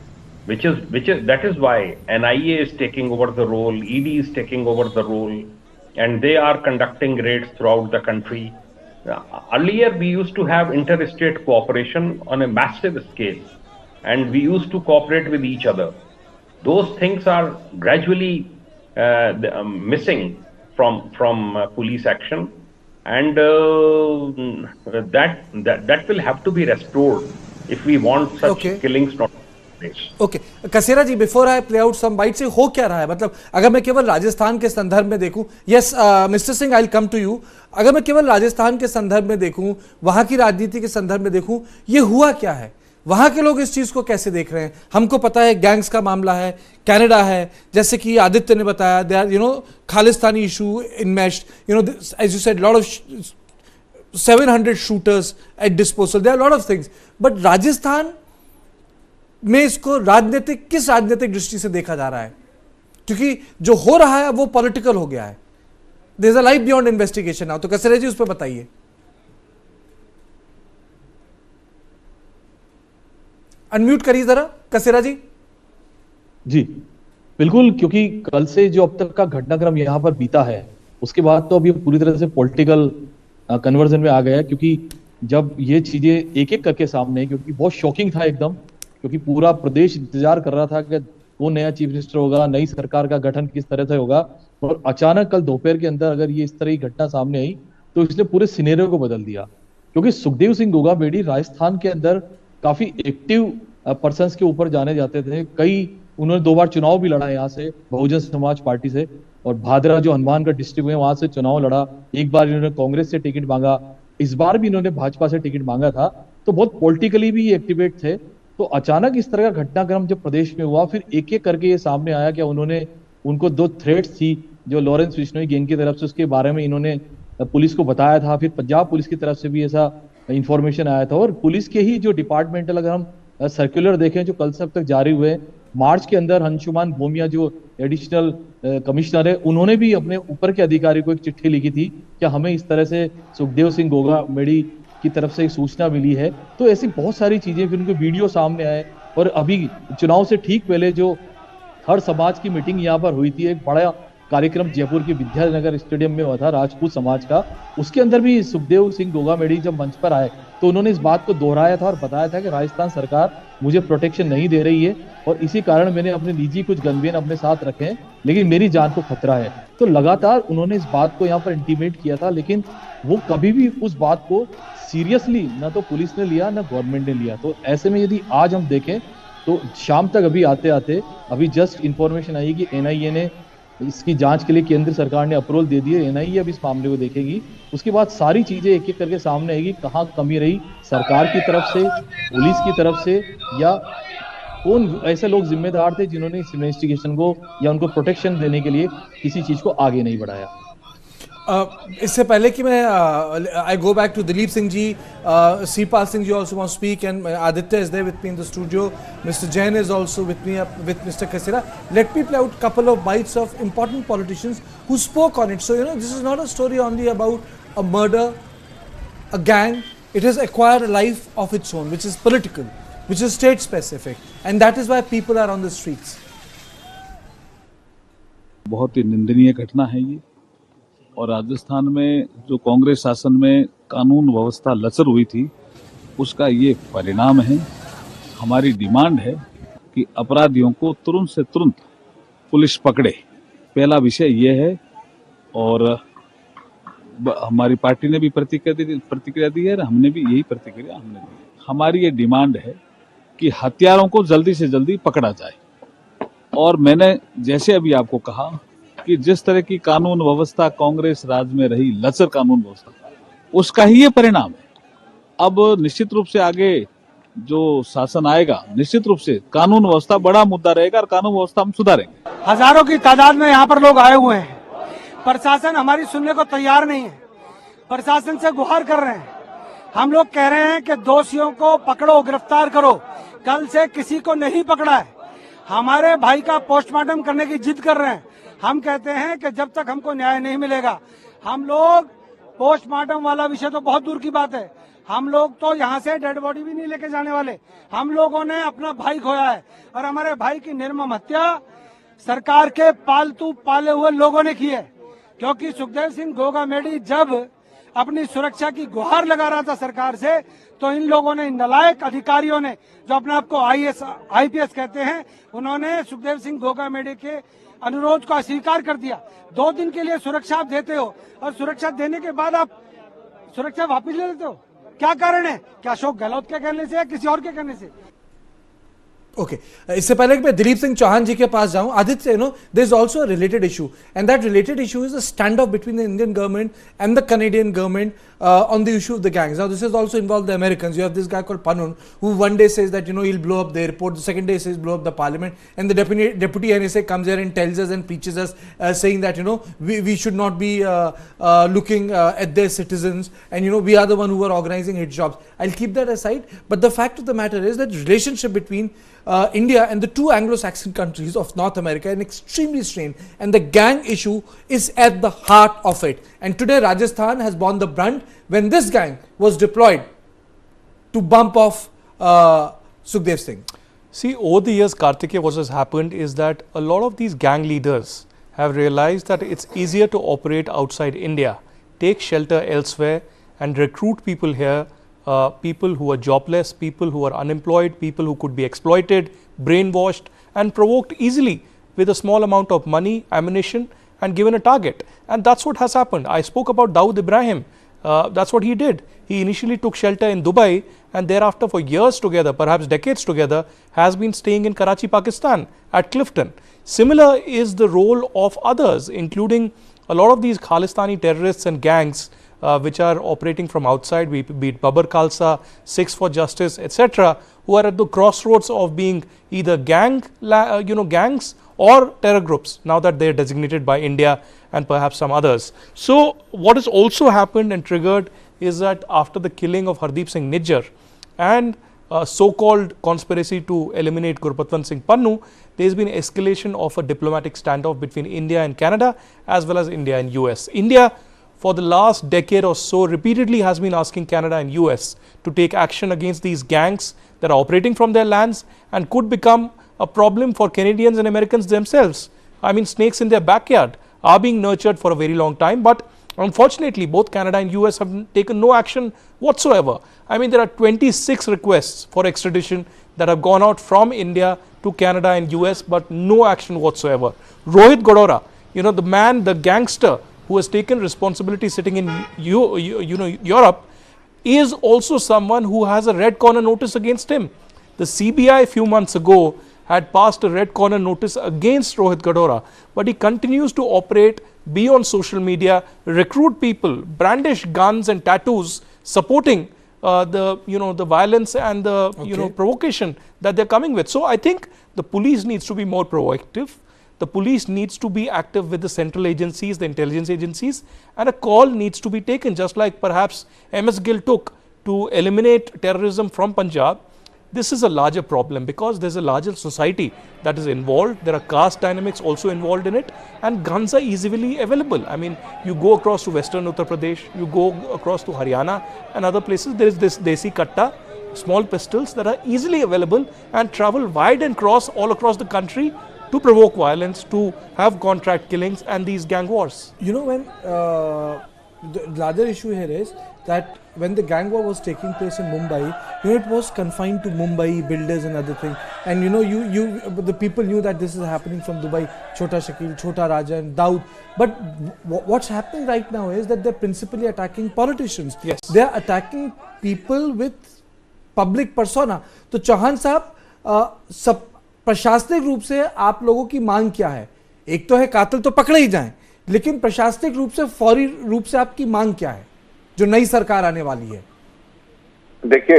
[SPEAKER 9] That is why NIA is taking over the role, ED is taking over the role, and they are conducting raids throughout the country. Earlier, we used to have interstate cooperation on a massive scale, and we used to cooperate with each other. Those things are gradually missing from police action, and that will have to be restored if we want such killings not to take place.
[SPEAKER 1] Okay Kasera ji, before I play out some bite से हो क्या रहा है, मतलब अगर मैं केवल राजस्थान के संदर्भ में देखूं, yes mister Singh I will come to you, अगर मैं केवल राजस्थान के संदर्भ में देखूं, वहां की राजनीति के संदर्भ में देखूं, ये हुआ क्या है, वहां के लोग इस चीज को कैसे देख रहे हैं? हमको पता है गैंग्स का मामला है, कनाडा है, जैसे कि आदित्य ने बताया, they are Khalistani issue enmeshed, as you said lot of 700 shooters at disposal, there are lot of things, but Rajasthan में इसको किस राजनीतिक दृष्टि से देखा जा रहा है? क्योंकि जो हो रहा है वो पॉलिटिकल हो गया है, there is a life beyond investigation now. तो कसेरा जी, उस पर बताइए। अनम्यूट करिए जरा कसेरा जी।
[SPEAKER 10] जी बिल्कुल, क्योंकि कल से जो अब तक का घटनाक्रम यहाँ पर बीता है, उसके बाद तो अभी पूरी तरह से पॉलिटिकल कन्वर्जन में आ गया है, क्योंकि जब ये चीजें एक एक करके सामने, क्योंकि बहुत शॉकिंग था एकदम, क्योंकि पूरा प्रदेश इंतजार कर रहा था कि कौन नया चीफ मिनिस्टर होगा, नई सरकार का गठन किस तरह से होगा, और अचानक कल दोपहर के अंदर अगर ये इस तरह की घटना सामने आई तो इसने पूरे सिनेरियो को बदल दिया। क्योंकि सुखदेव सिंह गोगामेडी राजस्थान के अंदर काफी एक्टिव पर्सन्स के ऊपर जाने जाते थे। कई उन्होंने 2 बार चुनाव भी लड़ा यहाँ से बहुजन समाज पार्टी से, और भादरा जो हनुमानगढ़ डिस्ट्रिक्ट में वहां से चुनाव लड़ा। एक बार इन्होंने कांग्रेस से टिकट मांगा, इस बार भी इन्होंने भाजपा से टिकट मांगा था। तो बहुत पॉलिटिकली भी एक्टिवेट थे। तो अचानक इस तरह का घटनाक्रम जब प्रदेश में हुआ, फिर एक एक करके ये सामने आया कि उन्होंने उनको 2 थ्रेट्स थी जो लॉरेंस बिश्नोई गैंग की तरफ से, उसके बारे में इन्होंने पुलिस को बताया था। फिर पंजाब पुलिस की तरफ से भी ऐसा इंफॉर्मेशन आया था, और पुलिस के ही जो डिपार्टमेंटल अगर हम सर्कुलर देखें जो कल से अब तक जारी हुए, मार्च के अंदर अंशुमान भूमिया जो एडिशनल कमिश्नर है, उन्होंने भी अपने ऊपर के अधिकारी को एक चिट्ठी लिखी थी कि हमें इस तरह से सुखदेव सिंह गोगामेडी की तरफ से एक सूचना मिली है। तो ऐसी बहुत सारी चीजें, फिर उनके वीडियो सामने आए। और अभी चुनाव से ठीक पहले जो हर समाज की मीटिंग यहाँ पर हुई थी, एक बड़ा कार्यक्रम जयपुर के विद्यानगर स्टेडियम में हुआ था राजपूत समाज का, उसके अंदर भी सुखदेव सिंह गोगामेडी जब मंच पर आए तो उन्होंने इस बात को दोहराया था और बताया था कि राजस्थान सरकार मुझे प्रोटेक्शन नहीं दे रही है और इसी कारण मैंने अपने निजी कुछ गनमैन अपने साथ रखे हैं, लेकिन मेरी जान को खतरा है। तो लगातार उन्होंने इस बात को यहाँ पर इंटीमेट किया था, लेकिन वो कभी भी उस बात को सीरियसली ना तो पुलिस ने लिया ना गवर्नमेंट ने लिया। तो ऐसे में यदि आज हम देखें तो शाम तक अभी आते आते अभी जस्ट इंफॉर्मेशन आई कि एनआईए ने इसकी जांच के लिए केंद्र सरकार ने अप्रूवल दे दी है। एनआईए अब इस मामले को देखेगी, उसके बाद सारी चीजें एक एक करके सामने आएगी, कहाँ कमी रही सरकार की तरफ से, पुलिस की तरफ से, या कौन ऐसे लोग जिम्मेदार थे जिन्होंने इस इन्वेस्टिगेशन को या उनको प्रोटेक्शन देने के लिए किसी चीज को आगे नहीं बढ़ाया।
[SPEAKER 1] इससे पहले कि मैं I go back to Dilip Singh ji, Sipal Singh ji also want to speak, and Aditya is there with me in the studio. Mr. Jain is also with me with Mr. Kasera. Let me play out a couple of bites of important politicians who spoke on it. So this is not a story only about a murder, a gang. It has acquired a life of its own, which is political, which is state specific, and that is why people are on the streets.
[SPEAKER 11] बहुत ही निंदनीय घटना है ये, और राजस्थान में जो कांग्रेस शासन में कानून व्यवस्था लचर हुई थी उसका ये परिणाम है। हमारी डिमांड है कि अपराधियों को तुरंत से तुरंत पुलिस पकड़े, पहला विषय ये है। और हमारी पार्टी ने भी प्रतिक्रिया दी है, हमने भी यही प्रतिक्रिया हमने दी। हमारी ये डिमांड है कि हत्यारों को जल्दी से जल्दी पकड़ा जाए। और मैंने जैसे अभी आपको कहा कि जिस तरह की कानून व्यवस्था कांग्रेस राज में रही, लचर कानून व्यवस्था, उसका ही ये परिणाम है। अब निश्चित रूप से आगे जो शासन आएगा, निश्चित रूप से कानून व्यवस्था बड़ा मुद्दा रहेगा और कानून व्यवस्था हम सुधारेंगे।
[SPEAKER 12] हजारों की तादाद में यहाँ पर लोग आए हुए हैं, प्रशासन हमारी सुनने को तैयार नहीं है। प्रशासन से गुहार कर रहे हैं, हम लोग कह रहे हैं कि दोषियों को पकड़ो, गिरफ्तार करो। कल से किसी को नहीं पकड़ा है, हमारे भाई का पोस्टमार्टम करने की जिद कर रहे हैं। हम कहते हैं कि जब तक हमको न्याय नहीं मिलेगा, हम लोग पोस्टमार्टम वाला विषय तो बहुत दूर की बात है, हम लोग तो यहाँ से डेड बॉडी भी नहीं लेके जाने वाले। हम लोगों ने अपना भाई खोया है और हमारे भाई की निर्मम हत्या सरकार के पालतू पाले हुए लोगों ने की है। क्योंकि सुखदेव सिंह गोगामेडी जब अपनी सुरक्षा की गुहार लगा रहा था सरकार से, तो इन लोगों ने, नालायक अधिकारियों ने जो अपने आप को IPS कहते हैं, उन्होंने सुखदेव सिंह गोगामेडी के अनुरोध को अस्वीकार कर दिया। 2 दिन के लिए सुरक्षा आप देते हो और सुरक्षा देने के बाद आप सुरक्षा वापस ले लेते हो, क्या कारण है? क्या अशोक गहलोत के कहने से या किसी और के कहने से?
[SPEAKER 1] Okay. इससे पहले कि मैं दिलीप सिंह चौहान जी के पास जाऊं, Aditya, there is also a related issue, and that related issue is a standoff between the Indian government and the Canadian government on the issue of the gangs. Now, this has also involved the Americans. You have this guy called Panun, who one day says that he'll blow up the airport, the second day says blow up the parliament, and the deputy NSA comes here and tells us and preaches us, saying that we should not be looking at their citizens, and we are the one who are organizing hit jobs. I'll keep that aside, but the fact of the matter is that relationship between India and the 2 Anglo-Saxon countries of North America is extremely strained, and the gang issue is at the heart of it. And today Rajasthan has borne the brunt when this gang was deployed to bump off Sukhdev Singh.
[SPEAKER 6] See, over the years, Kartikeya, what has happened is that a lot of these gang leaders have realized that it's easier to operate outside India, take shelter elsewhere and recruit people here, people who are jobless, people who are unemployed, people who could be exploited, brainwashed and provoked easily with a small amount of money, ammunition and given a target. And that's what has happened. I spoke about Dawood Ibrahim. That's what he did. He initially took shelter in Dubai and thereafter for years together, perhaps decades together, has been staying in Karachi, Pakistan at Clifton. Similar is the role of others, including a lot of these Khalistani terrorists and gangs which are operating from outside, be it Babar Khalsa, Sikhs for Justice, etc., who are at the crossroads of being either gangs or terror groups, now that they are designated by India and perhaps some others. So what has also happened and triggered is that after the killing of Hardeep Singh Nijjar and so-called conspiracy to eliminate Gurpatwant Singh Pannu, there has been escalation of a diplomatic standoff between India and Canada as well as India and US. India, for the last decade or so, repeatedly has been asking Canada and US to take action against these gangs that are operating from their lands and could become a problem for Canadians and Americans themselves. I mean, snakes in their backyard are being nurtured for a very long time, but unfortunately both Canada and US have taken no action whatsoever. I mean, there are 26 requests for extradition that have gone out from India to Canada and US, but no action whatsoever. Rohit Godora, the man, the gangster who has taken responsibility sitting in Europe, is also someone who has a red corner notice against him. The CBI a few months ago had passed a red corner notice against Rohit Godora, but he continues to operate, be on social media, recruit people, brandish guns and tattoos, supporting the violence and the provocation that they're coming with. So I think the police needs to be more proactive. The police needs to be active with the central agencies, the intelligence agencies, and a call needs to be taken, just like perhaps MS Gill took to eliminate terrorism from Punjab. This is a larger problem because there's a larger society that is involved. There are caste dynamics also involved in it, and guns are easily available. I mean, you go across to Western Uttar Pradesh, you go across to Haryana and other places, there is this Desi Katta, small pistols that are easily available and travel wide and cross all across the country to provoke violence, to have contract killings and these gang wars.
[SPEAKER 1] When the larger issue here is that when the gang war was taking place in Mumbai, it was confined to Mumbai, builders and other things. And the people knew that this is happening from Dubai, Chota Shakil, Chota Raja and Daud. But what's happening right now is that they're principally attacking politicians.
[SPEAKER 6] Yes.
[SPEAKER 1] They're attacking people with public persona. तो चौहान साहब, प्रशासनिक रूप से आप लोगों की मांग क्या है? एक तो है कातिल तो पकड़े ही जाएं, लेकिन प्रशासनिक रूप से फौरी रूप से आपकी मांग क्या है जो नई सरकार आने वाली है?
[SPEAKER 7] देखिए,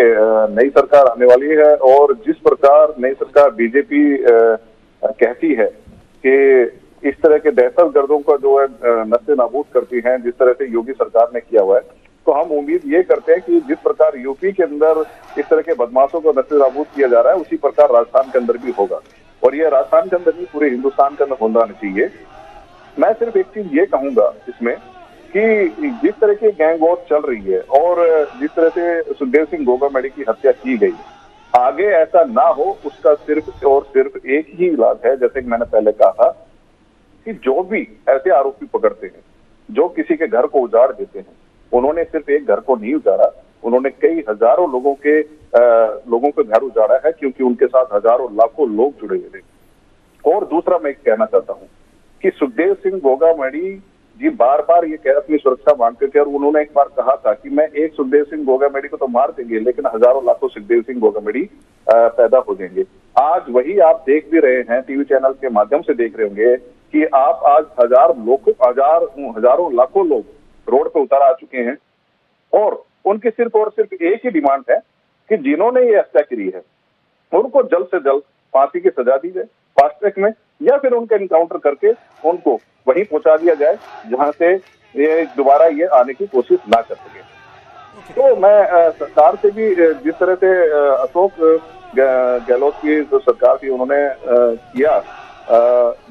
[SPEAKER 7] नई सरकार आने वाली है और जिस प्रकार नई सरकार बीजेपी कहती है कि इस तरह के दहशतगर्दों का जो है नस्ते नाबूद करती हैं, जिस तरह से योगी सरकार ने किया हुआ है, तो हम उम्मीद ये करते हैं कि जिस प्रकार यूपी के अंदर इस तरह के बदमाशों को नस्ते नाबूद किया जा रहा है, उसी प्रकार राजस्थान के अंदर भी होगा। और ये राजस्थान के अंदर नहीं, पूरे हिंदुस्तान के अंदर होना चाहिए। मैं सिर्फ एक चीज ये कहूंगा इसमें कि जिस तरह की गैंग वॉर चल रही है और जिस तरह से सुखदेव सिंह गोगामेडी की हत्या की गई, आगे ऐसा ना हो उसका सिर्फ और सिर्फ एक ही इलाज है। जैसे कि मैंने पहले कहा था कि जो भी ऐसे आरोपी पकड़ते हैं, जो किसी के घर को उजाड़ देते हैं, उन्होंने सिर्फ एक घर को नहीं उजाड़ा, उन्होंने कई हजारों लोगों के घर उजाड़ा है, क्योंकि उनके साथ हजारों लाखों लोग जुड़े हुए थे। और दूसरा मैं कहना चाहता हूं कि सुखदेव सिंह गोगामेडी जी बार बार ये अपनी सुरक्षा मांगते थे और उन्होंने एक बार कहा था कि मैं एक सुखदेव सिंह गोगामेडी को तो मार देंगे, लेकिन हजारों लाखों सुखदेव सिंह गोगामेडी पैदा हो जाएंगे। आज वही आप देख भी रहे हैं, टीवी चैनल के माध्यम से देख रहे होंगे कि आप आज हजारों लाखों लोग रोड पे उतर आ चुके हैं और उनकी सिर्फ और सिर्फ एक ही डिमांड है कि जिन्होंने ये हत्या करी है उनको जल्द से जल्द फांसी की सजा दी जाए फास्ट ट्रैक में, या फिर उनका एनकाउंटर करके उनको वहीं पहुंचा दिया जाए जहां से ये दोबारा ये आने की कोशिश ना कर सके। तो मैं सरकार से भी जिस तरह से अशोक गहलोत की जो सरकार थी उन्होंने किया,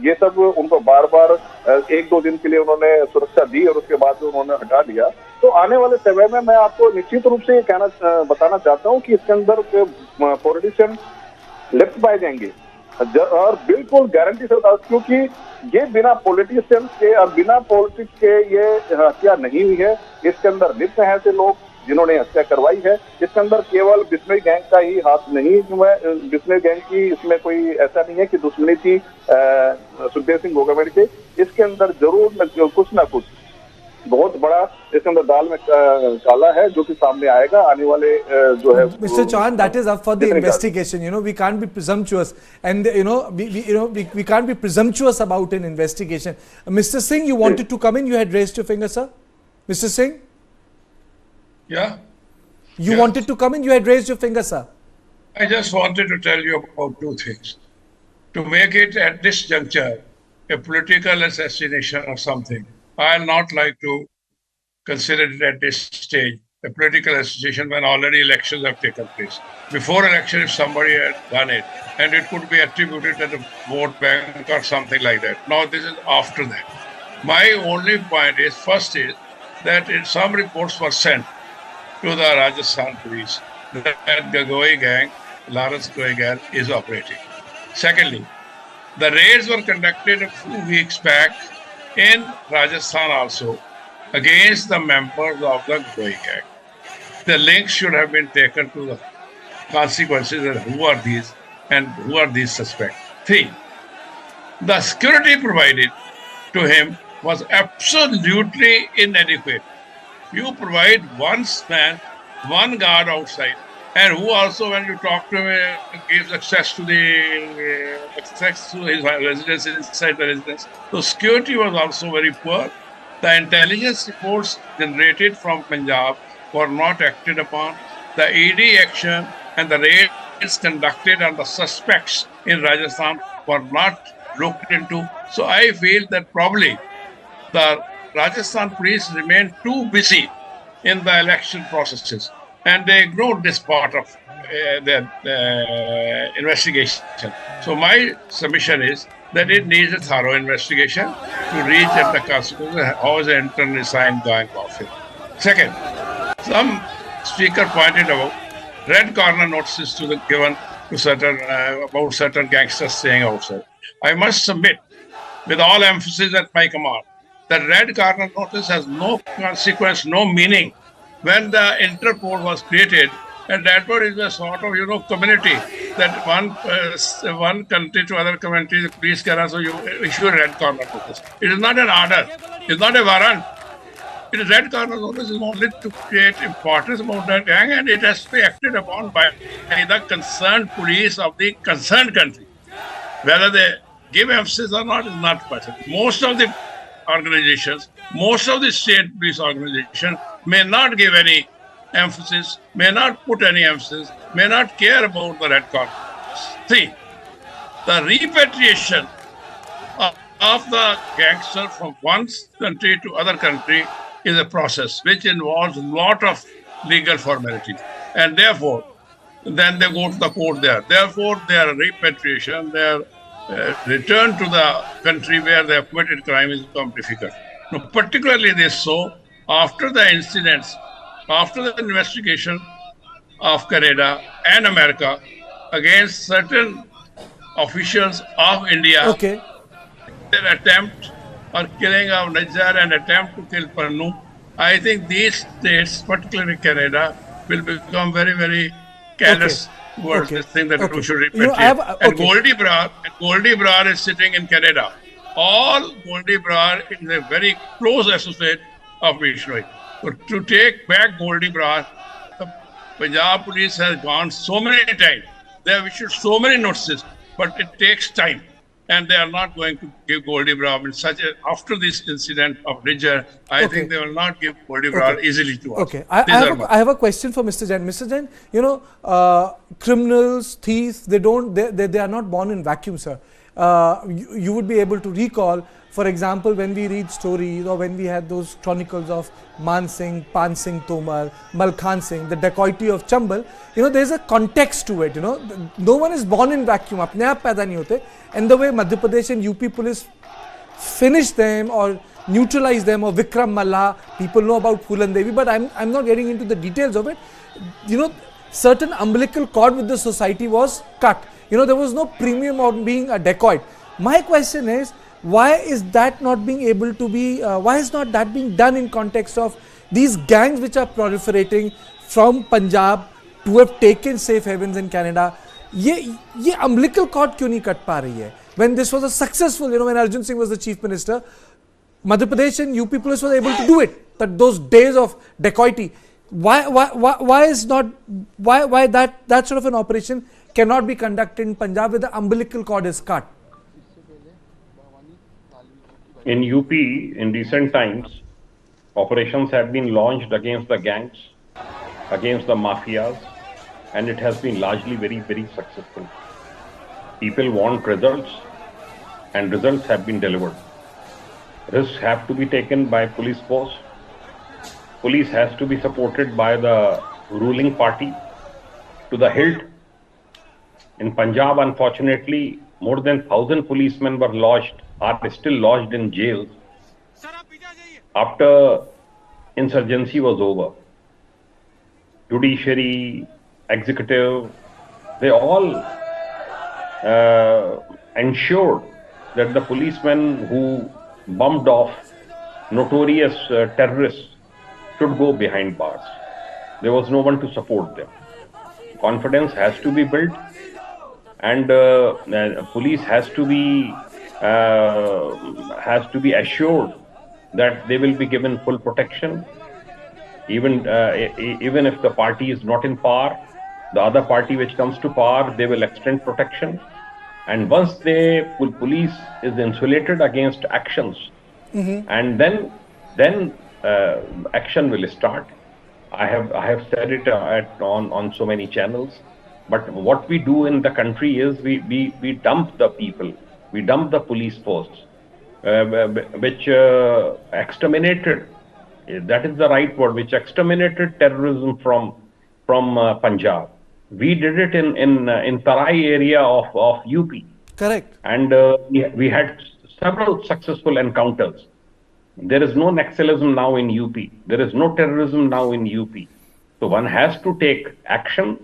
[SPEAKER 7] ये सब उनको बार बार एक दो दिन के लिए उन्होंने सुरक्षा दी और उसके बाद उन्होंने हटा दिया। तो आने वाले समय में मैं आपको निश्चित रूप से ये बताना चाहता हूँ कि इसके अंदर पॉलिटिशियन लिप्त पाए जाएंगे और बिल्कुल गारंटी से बता, क्योंकि ये बिना पॉलिटिशियंस के और बिना पॉलिटिक्स के ये हत्या नहीं हुई है। इसके अंदर लिप्त हैं ऐसे लोग जिन्होंने हत्या करवाई है। इसके अंदर केवल बिश्नोई गैंग का ही हाथ नहीं, बिश्नोई गैंग की इसमें कोई ऐसा नहीं है कि दुश्मनी थी सुखदेव सिंह गोगामेडी के। इसके अंदर जरूर कुछ ना कुछ बहुत बड़ा इसके अंदर दाल में काला है जो कि सामने आएगा आने वाले जो है
[SPEAKER 1] Mr. Chauhan, that is up for the investigation. You know, we can't be presumptuous, and we can't be presumptuous about an investigation. Mr. Singh, you wanted to come in. You had raised your finger, sir. Mr. Singh,
[SPEAKER 8] Yeah.
[SPEAKER 1] you wanted to come in. You had raised your finger, sir.
[SPEAKER 8] I just wanted to tell you about two things. To make it at this juncture a political assassination or something, I'll not like to consider it at this stage a political assassination when already elections have taken place. Before election, if somebody had done it, and it could be attributed to the vote bank or something like that. Now this is after that. My only point is, first is that some reports were sent to the Rajasthan police that the Goi gang, Lawrence Goi gang, is operating. Secondly, the raids were conducted a few weeks back in Rajasthan also against the members of the Goi gang. The links should have been taken to the consequences of who are these and who are these suspects. 3. The security provided to him was absolutely inadequate. You provide one man, one guard outside, and who also, when you talk to him, gives access to his residence, inside the residence. So security was also very poor. The intelligence reports generated from Punjab were not acted upon. The ED action and the raids conducted on the suspects in Rajasthan were not looked into. So I feel that probably the Rajasthan police remained too busy in the election processes, and they ignored this part of their investigation. So my submission is that it needs a thorough investigation to reach at the consequences. How is the internal sign going off here? Second, some speaker pointed out red corner notices to the given to certain about certain gangsters staying outside. I must submit, with all emphasis at my command, that red corner notice has no consequence, no meaning. When the Interpol was created, and that is a sort of community that one country to other country, the police can so you issue a red corner notice. It is not an order. It's not a warrant. It is red corner notice is only to create importance about that gang, and it has to be acted upon by the concerned police of the concerned country. Whether they give emphasis or not is not question. Most of the organizations, most of the state police organizations may not give any emphasis, may not put any emphasis, may not care about the red corner. 3. The repatriation of the gangster from one country to other country is a process which involves a lot of legal formalities, and therefore then they go to the court there. Therefore their repatriation, their return to the country where they have committed crime is become difficult. Now, particularly this so after the incidents, after the investigation of Canada and America against certain officials of India, their attempt or killing of Najjar and attempt to kill Pannu, I think these states, particularly Canada, will become very, very careless towards this thing that we should repatriate. And Goldie Brar is sitting in Canada. All Goldie Brar is a very close associate of Bishnoi. So to take back Goldie Brar, the Punjab police has gone so many times. They have issued so many notices, but it takes time. And they are not going to give Goldie Brar in such a, after this incident of Ridger, I think they will not give Goldie Brar easily to us.
[SPEAKER 1] I have a question for Mr. Jain. Mr. Jain, criminals, thieves, they are not born in vacuum, sir. You would be able to recall, for example, when we read stories or when we had those chronicles of Man Singh, Pan Singh Tomar, Malkhan Singh, the dacoity of Chambal, there is a context to it, No one is born in vacuum, apne aap paida nahi hote. And the way Madhya Pradesh and UP police finish them or neutralize them, or Vikram Malla, people know about Phulan Devi, but I'm not getting into the details of it. Certain umbilical cord with the society was cut. There was no premium on being a dacoit. My question is, why is that not being able to be, why is not that being done in context of these gangs which are proliferating from Punjab to have taken safe havens in Canada? ये umbilical cord क्यों नहीं cut पा रही है? When this was a successful, when Arjun Singh was the chief minister, Madhya Pradesh and UP police were able to do it. That those days of dacoity, why is not why that sort of an operation cannot be conducted in Punjab where the umbilical cord is cut?
[SPEAKER 9] In UP, in recent times, operations have been launched against the gangs, against the mafias, and it has been largely very, very successful. People want results, and results have been delivered. Risks have to be taken by police force. Police has to be supported by the ruling party to the hilt. In Punjab, unfortunately, more than 1,000 policemen were are still lodged in jails after insurgency was over. Judiciary, executive, they all ensured that the policemen who bumped off notorious terrorists should go behind bars. There was no one to support them. Confidence has to be built, and police has to be assured that they will be given full protection. Even if the party is not in power, the other party which comes to power, they will extend protection. And once police is insulated against actions, and then action will start. I have said it on so many channels. But what we do in the country is we dump the people, we dump the police force, which exterminated. That is the right word, which exterminated terrorism from Punjab. We did it in Tarai area of UP.
[SPEAKER 1] Correct.
[SPEAKER 9] And we had several successful encounters. There is no Naxalism now in UP. There is no terrorism now in UP. So one has to take action,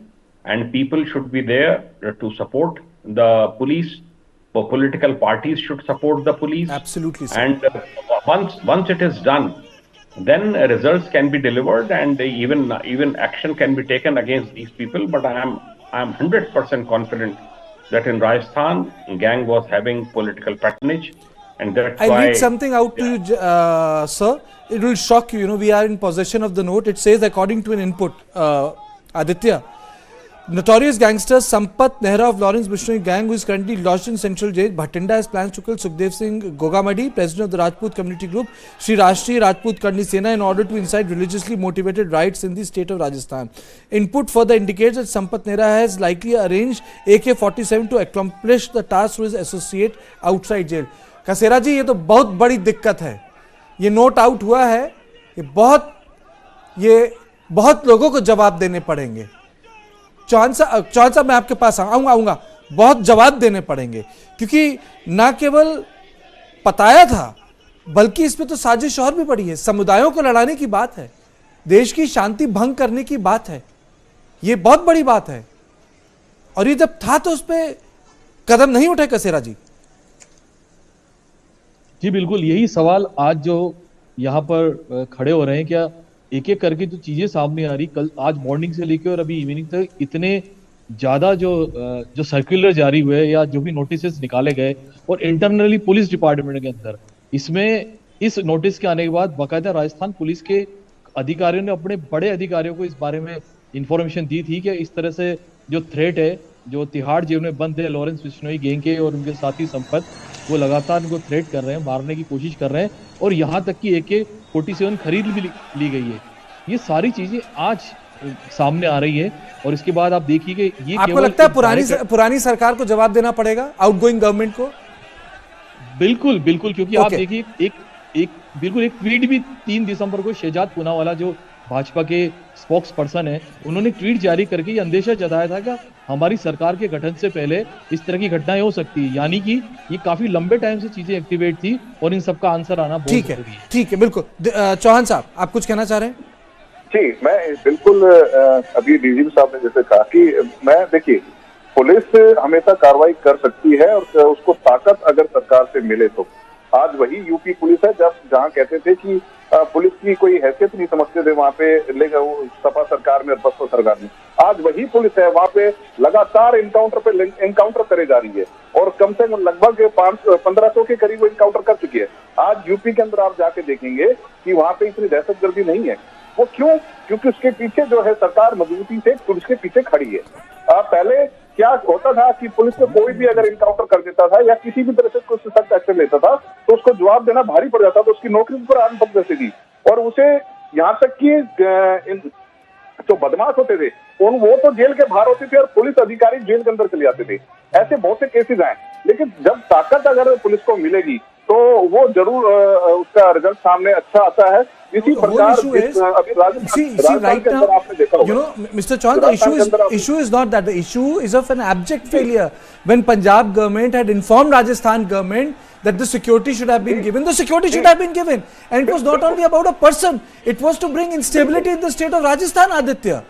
[SPEAKER 9] and people should be there to support the police. For political parties should support the police.
[SPEAKER 1] Absolutely, sir.
[SPEAKER 9] And once it is done, then results can be delivered, and even action can be taken against these people. But I am 100% confident that in Rajasthan, gang was having political patronage, and that's why.
[SPEAKER 1] I'll read something out to you, sir. It will shock you. You know, we are in possession of the note. It says, according to an input, Aditya, notorious gangster Sampath Nehra of Lawrence Bishnoi gang, who is currently lodged in Central Jail, Bhatinda, has plans to kill Sukhdev Singh Gogamedi, president of the Rajput community group Sri Rajput Karni Sena, in order to incite religiously motivated riots in the state of Rajasthan. Input further indicates that Sampath Nehra has likely arranged AK-47 to accomplish the task through his associate outside jail. कसेरा जी, ये तो बहुत बड़ी दिक्कत है. ये note out हुआ है, ये बहुत लोगों को जवाब देने पड़ेंगे. चौहान साहब मैं आपके पास आऊंगा, बहुत जवाब देने पड़ेंगे, क्योंकि ना केवल पताया था, बल्कि इसमें तो साजिश और भी बड़ी है. समुदायों को लड़ाने की बात है, देश की शांति भंग करने की बात है. ये बहुत बड़ी बात है, और ये जब था तो उस पर कदम नहीं उठाए कसेरा जी.
[SPEAKER 10] जी बिल्कुल, यही सवाल आज जो यहाँ पर खड़े हो रहे हैं, क्या एक एक करके जो चीजें सामने आ रही, कल आज मॉर्निंग से लेकर और अभी इवनिंग तक इतने ज्यादा जो सर्कुलर जारी हुए या जो भी नोटिस निकाले गए, और इंटरनली पुलिस डिपार्टमेंट के अंदर, इसमें इस नोटिस के आने के बाद बाकायदा राजस्थान पुलिस के अधिकारियों ने अपने बड़े अधिकारियों को इस बारे में इंफॉर्मेशन दी थी कि इस तरह से जो थ्रेट है, जो तिहाड़ जेल में बंद है लॉरेंस बिश्नोई गैंग के और उनके साथी संपत, वो लगातार उनको थ्रेट कर रहे हैं, मारने की कोशिश कर रहे हैं, और यहाँ तक कि AK-47 खरीद भी ली गई है. ये सारी चीजें आज सामने आ रही है, और इसके बाद आप देखिए कि ये
[SPEAKER 1] आपको लगता है पुरानी सरकार को जवाब देना पड़ेगा, आउटगोइंग गवर्नमेंट को?
[SPEAKER 10] बिल्कुल बिल्कुल, क्योंकि आप देखिए एक ट्वीट भी 3 दिसंबर को शहजाद पूनावाला जो भाजपा के स्पोक्स पर्सन है, उन्होंने ट्वीट जारी करके ये अंदेशा जताया था कि हमारी सरकार के गठन से पहले इस तरह की घटनाएं हो सकती है. यानी कि ये काफी लंबे टाइम से चीजें एक्टिवेट थी, और इन सबका आंसर आना बहुत जरूरी है. ठीक है,
[SPEAKER 1] बिल्कुल. चौहान साहब, आप कुछ कहना चाह रहे हैं?
[SPEAKER 7] जी, मैं बिल्कुल, अभी डीजीपी साहब ने जैसे कहा कि मैं देखिए, पुलिस हमेशा कार्रवाई कर सकती है, और उसको ताकत अगर सरकार से मिले तो. आज वही यूपी पुलिस है जहां कहते थे कि पुलिस की कोई हैसियत नहीं समझते थे वहां पे, लेकिन सपा सरकार में और बसपा सरकार में आज वही पुलिस है वहां पे लगातार एनकाउंटर करे जा रही है और कम से कम लगभग 1500 के करीब एनकाउंटर कर चुकी है। आज यूपी के अंदर आप जाके देखेंगे कि वहां पे इतनी दहशतगर्दी नहीं है। वो क्यों? क्योंकि उसके पीछे जो है सरकार मजबूती से पुलिस के पीछे खड़ी है। पहले क्या होता था कि पुलिस को कोई भी अगर इनकाउंटर कर देता था या किसी भी तरह से कुछ सख्त एक्शन लेता था तो उसको जवाब देना भारी पड़ जाता था, उसकी नौकरी पर आन पड़ जाती थी और उसे यहाँ तक कि जो बदमाश होते थे वो तो जेल के बाहर होते थे और पुलिस अधिकारी जेल के अंदर चले जाते थे। ऐसे बहुत से केसेस आए, लेकिन जब ताकत अगर पुलिस को मिलेगी तो वो जरूर उसका रिजल्ट सामने अच्छा आता है। इसी प्रकार अभी राजस्थान के अंदर आपने देखा होगा,
[SPEAKER 1] you know, Mr. Chauhan, the issue is not that. The issue is of an abject failure. When Punjab government had informed Rajasthan government that the security should have been given, the security should have been given, and it was not only about a person; it was to bring instability in the state of Rajasthan, Aditya,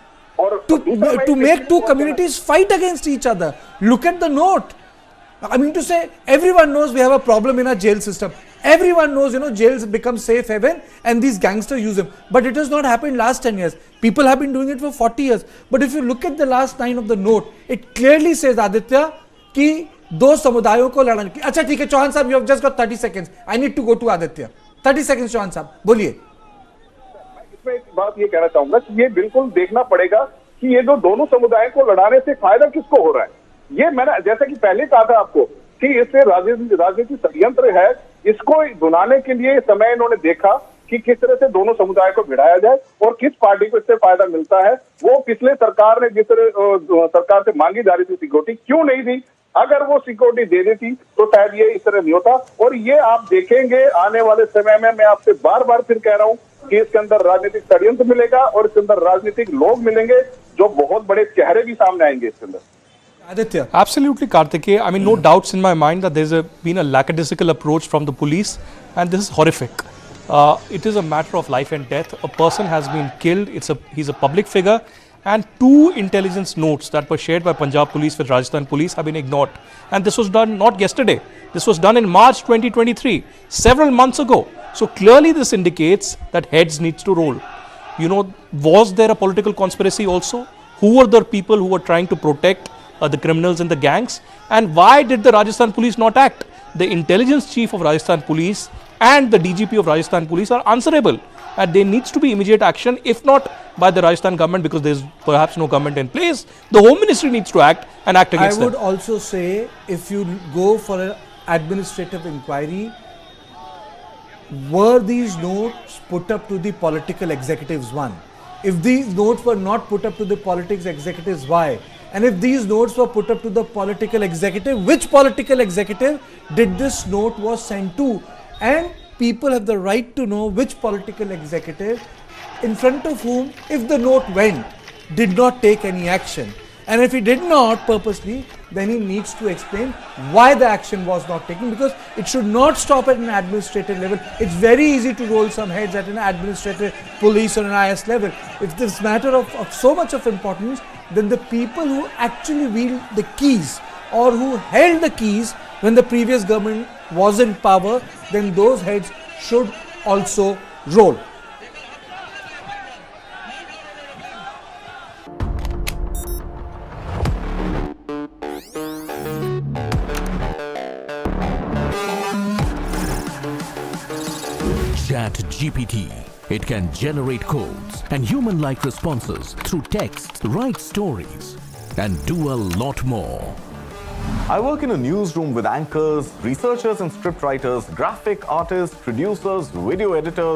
[SPEAKER 1] to make two communities fight against each other. Look at the note. I mean to say, everyone knows we have a problem in our jail system. Everyone knows, jails become safe haven and these gangsters use them. But it has not happened last 10 years. People have been doing it for 40 years. But if you look at the last line of the note, it clearly says, Aditya, कि दो समुदायों को लड़ने की। अच्छा ठीक है चौहान साहब, you have just got 30 seconds. I need to go to Aditya. 30 seconds Chauhan साहब, बोलिए।
[SPEAKER 7] इसमें एक बात ये कहना चाहूंगा कि ये बिल्कुल देखना पड़ेगा कि ये जो दोनों समुदायों को लड़ाने से फायदा किसको हो रहा है। ये मैंने जैसा कि पहले कहा था आपको कि इससे राजनीतिक षड्यंत्र है, इसको भुनाने के लिए समय इन्होंने देखा कि किस तरह से दोनों समुदाय को भिड़ाया जाए और किस पार्टी को इससे फायदा मिलता है। वो पिछले सरकार ने जिस तरह सरकार से मांगी जा रही थी सिक्योरिटी, क्यों नहीं दी? अगर वो सिक्योरिटी दे देती तो शायद ये इस तरह नहीं होता। और ये आप देखेंगे आने वाले समय में, मैं आपसे बार बार फिर कह रहा हूँ कि इसके अंदर राजनीतिक षड्यंत्र मिलेगा और इसके अंदर राजनीतिक लोग मिलेंगे, जो बहुत बड़े चेहरे भी सामने आएंगे इसके अंदर।
[SPEAKER 6] Aditya. Absolutely, Kartikeya. I mean, no doubts in my mind that there's been a lackadaisical approach from the police, and this is horrific. It is a matter of life and death. A person has been killed. He's a public figure, and two intelligence notes that were shared by Punjab police with Rajasthan police have been ignored. And this was done not yesterday. This was done in March 2023, several months ago. So clearly, this indicates that heads needs to roll. Was there a political conspiracy also? Who were the people who were trying to protect the criminals and the gangs, and why did the Rajasthan police not act? The intelligence chief of Rajasthan police and the DGP of Rajasthan police are answerable, and there needs to be immediate action, if not by the Rajasthan government, because there is perhaps no government in place. The Home Ministry needs to act and act against them.
[SPEAKER 1] I would also say, if you go for an administrative inquiry, were these notes put up to the political executives? One, if these notes were not put up to the politics executives, why? And if these notes were put up to the political executive, which political executive did this note was sent to? And people have the right to know which political executive in front of whom, if the note went, did not take any action. And if he did not purposely, then he needs to explain why the action was not taken, because it should not stop at an administrative level. It's very easy to roll some heads at an administrative, police or an IS level. If this matter of so much of importance, then the people who actually wield the keys or who held the keys when the previous government was in power, then those heads should also roll.
[SPEAKER 13] ChatGPT. It can generate codes and human-like responses through text, write stories, and do a lot more.
[SPEAKER 14] I work in a newsroom with anchors, researchers and scriptwriters, graphic artists, producers, video editors,